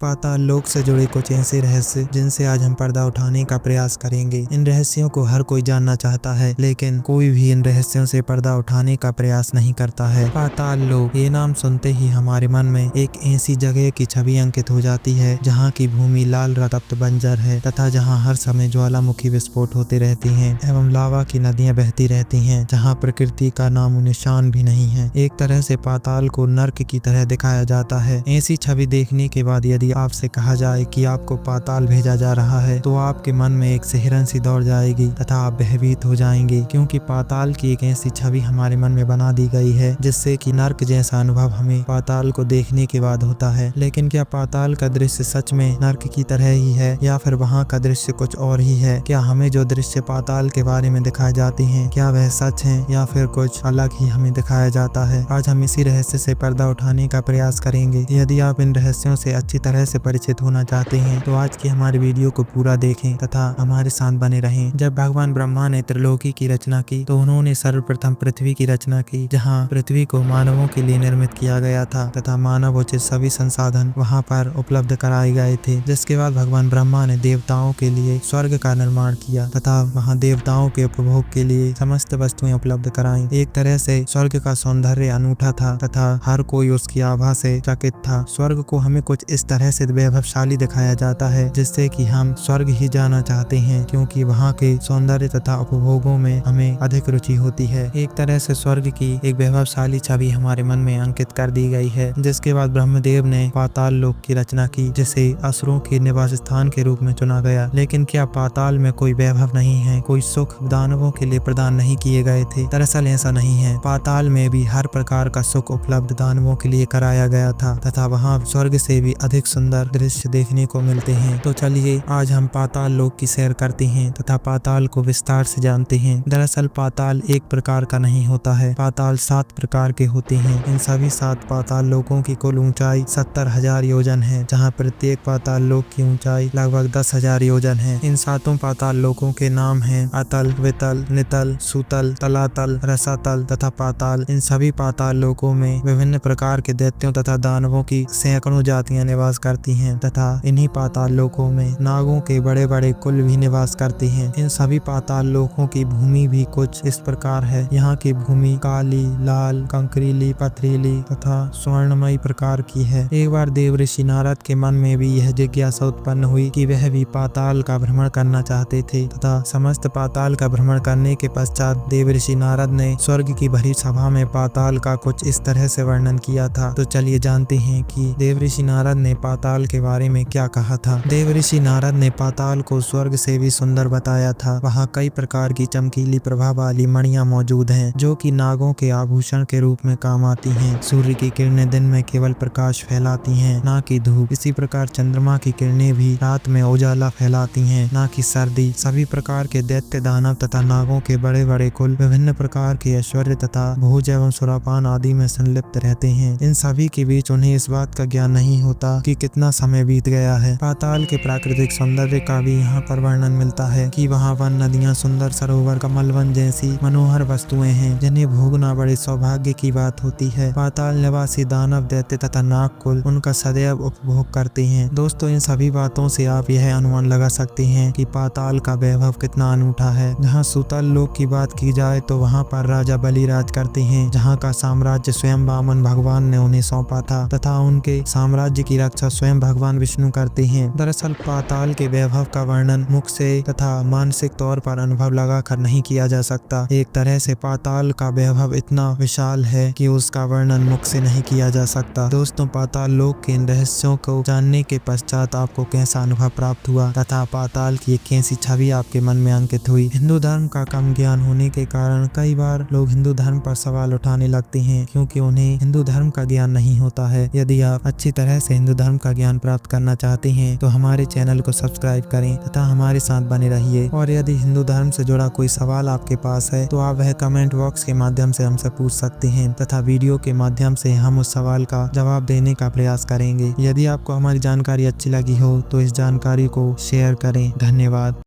पाताल लोक से जुड़े कुछ ऐसे रहस्य जिनसे आज हम पर्दा उठाने का प्रयास करेंगे। इन रहस्यों को हर कोई जानना चाहता है, लेकिन कोई भी इन रहस्यों से पर्दा उठाने का प्रयास नहीं करता है। पाताल लोक, ये नाम सुनते ही हमारे मन में एक ऐसी जगह की छवि अंकित हो जाती है जहाँ की भूमि लाल रक्त बंजर है तथा जहाँ हर समय ज्वालामुखी विस्फोट होते रहते हैं एवं लावा की नदियां बहती रहती हैं, जहाँ प्रकृति का नामो निशान भी नहीं है। एक तरह से पाताल को नर्क की तरह दिखाया जाता है। ऐसी छवि देखने के बाद यदि आपसे कहा जाए कि आपको पाताल भेजा जा रहा है तो आपके मन में एक सिहरन सी दौड़ जाएगी तथा आप भयभीत हो जाएंगे, क्योंकि पाताल की एक ऐसी छवि हमारे मन में बना दी गई है जिससे कि नर्क जैसा अनुभव हमें पाताल को देखने के बाद होता है। लेकिन क्या पाताल का दृश्य सच में नर्क की तरह ही है या फिर वहाँ का दृश्य कुछ और ही है? क्या हमें जो दृश्य पाताल के बारे में दिखाए जाते हैं क्या वह सच है या फिर कुछ अलग ही हमें दिखाया जाता है? आज हम इसी रहस्य से पर्दा उठाने का प्रयास करेंगे। यदि आप इन रहस्यों से अच्छी तरह से परिचित होना चाहते हैं तो आज की हमारी वीडियो को पूरा देखें तथा हमारे साथ बने रहें। जब भगवान ब्रह्मा ने त्रिलोकी की रचना की तो उन्होंने सर्वप्रथम पृथ्वी की रचना की, जहाँ पृथ्वी को मानवों के लिए निर्मित किया गया था तथा मानव उचित सभी संसाधन वहाँ पर उपलब्ध कराए गए थे। जिसके बाद भगवान ब्रह्मा ने देवताओं के लिए स्वर्ग का निर्माण किया तथा वहाँ देवताओं के उपभोग के लिए समस्त वस्तुएं उपलब्ध कराई। एक तरह से स्वर्ग का सौंदर्य अनूठा था तथा हर कोई उसकी आभा से चकित था। स्वर्ग को हमें कुछ इस तरह से वैभवशाली दिखाया जाता है जिससे कि हम स्वर्ग ही जाना चाहते हैं, क्योंकि वहाँ के सौंदर्य तथा उपभोगों में हमें अधिक रुचि होती है। एक तरह से स्वर्ग की एक वैभवशाली छवि हमारे मन में अंकित कर दी गई है। जिसके बाद ब्रह्मदेव ने पाताल लोक की रचना की, जिसे असुरों के निवास स्थान के रूप में चुना गया। लेकिन क्या पाताल में कोई वैभव नहीं है, कोई सुख दानवों के लिए प्रदान नहीं किए गए थे? दरअसल ऐसा नहीं है। पाताल में भी हर प्रकार का सुख उपलब्ध दानवों के लिए कराया गया था तथा वहाँ स्वर्ग से भी अधिक सुंदर दृश्य देखने को मिलते हैं। तो चलिए आज हम पाताल लोक की सैर करते हैं तथा पाताल को विस्तार से जानते हैं। दरअसल पाताल एक प्रकार का नहीं होता है, पाताल 7 प्रकार के होते हैं। इन सभी 7 पाताल लोकों की कुल ऊंचाई 70,000 योजन है, जहाँ प्रत्येक पाताल लोक की ऊंचाई लगभग 10,000 योजन है। इन 7 पाताल लोकों के नाम हैं अतल, वितल, नितल, सुतल, तलातल, रसातल तथा पाताल। इन सभी पाताल लोकों में विभिन्न प्रकार के दैत्यों तथा दानवों की सैकड़ों जातियां निवास करती हैं तथा इन्हीं पाताल लोकों में नागों के बड़े बड़े कुल भी निवास करते हैं। इन सभी पाताल लोकों की भूमि भी कुछ इस प्रकार है। यहाँ की भूमि काली, लाल, कंकरीली, पथरीली तथा स्वर्णमयी प्रकार की है। एक बार देव ऋषि नारद के मन में भी यह जिज्ञासा उत्पन्न हुई कि वह भी पाताल का भ्रमण करना चाहते थे तथा समस्त पाताल का भ्रमण करने के पश्चात देव ऋषि नारद ने स्वर्ग की भरी सभा में पाताल का कुछ इस तरह से वर्णन किया था। तो चलिए जानते हैं कि देव ऋषि नारद ने पाताल के बारे में क्या कहा था। देव ऋषि नारद ने पाताल को स्वर्ग से भी सुंदर बताया था। वहाँ कई प्रकार की चमकीली प्रभा वाली मणियां मौजूद हैं जो कि नागों के आभूषण के रूप में काम आती हैं। सूर्य की किरणें दिन में केवल प्रकाश फैलाती हैं, ना कि धूप। इसी प्रकार चंद्रमा की किरणें भी रात में उजाला फैलाती हैं, ना कि सर्दी। सभी प्रकार के दैत्य, दानव तथा नागों के बड़े बड़े कुल विभिन्न प्रकार के ऐश्वर्य तथा भोज एवं सुरापान आदि में संलिप्त रहते हैं। इन सभी के बीच उन्हें इस बात का ज्ञान नहीं होता कि कितना समय बीत गया है। पाताल के प्राकृतिक सौंदर्य का भी यहाँ पर वर्णन मिलता है कि वहाँ वन, नदियाँ, सुंदर सरोवर, कमलवन जैसी मनोहर वस्तुएं हैं जिन्हें भोगना बड़े सौभाग्य की बात होती है। पाताल निवासी दानव, दैत्य तथा नाग कुल उनका सदैव उपभोग करते हैं। दोस्तों, इन सभी बातों से आप यह अनुमान लगा सकते हैं कि पाताल का वैभव कितना अनूठा है। जहाँ सुतल लोक की बात की जाए तो वहाँ पर राजा बलि राज करते हैं, जहाँ का साम्राज्य स्वयं वामन भगवान ने उन्हें सौंपा था तथा उनके साम्राज्य की रक्षा स्वयं भगवान विष्णु करते हैं। दरअसल पाताल के वैभव का वर्णन मुख से तथा मानसिक तौर पर अनुभव लगाकर नहीं किया जा सकता। एक तरह से पाताल का वैभव इतना विशाल है कि उसका वर्णन मुख से नहीं किया जा सकता। दोस्तों, पाताल लोक के इन रहस्यों को जानने के पश्चात आपको कैसा अनुभव प्राप्त हुआ तथा पाताल की एक कैसी छवि आपके मन में अंकित हुई? हिंदू धर्म का कम ज्ञान होने के कारण कई बार लोग हिंदू धर्म पर सवाल उठाने लगते हैं, क्योंकि उन्हें हिंदू धर्म का ज्ञान नहीं होता है। यदि आप अच्छी तरह से हिंदू धर्म का ज्ञान प्राप्त करना चाहते हैं तो हमारे चैनल को सब्सक्राइब करें तथा हमारे साथ बने रहिए। और यदि हिंदू धर्म से जुड़ा कोई सवाल आपके पास है तो आप वह कमेंट बॉक्स के माध्यम से हमसे पूछ सकते हैं तथा वीडियो के माध्यम से हम उस सवाल का जवाब देने का प्रयास करेंगे। यदि आपको हमारी जानकारी अच्छी लगी हो तो इस जानकारी को शेयर करें। धन्यवाद।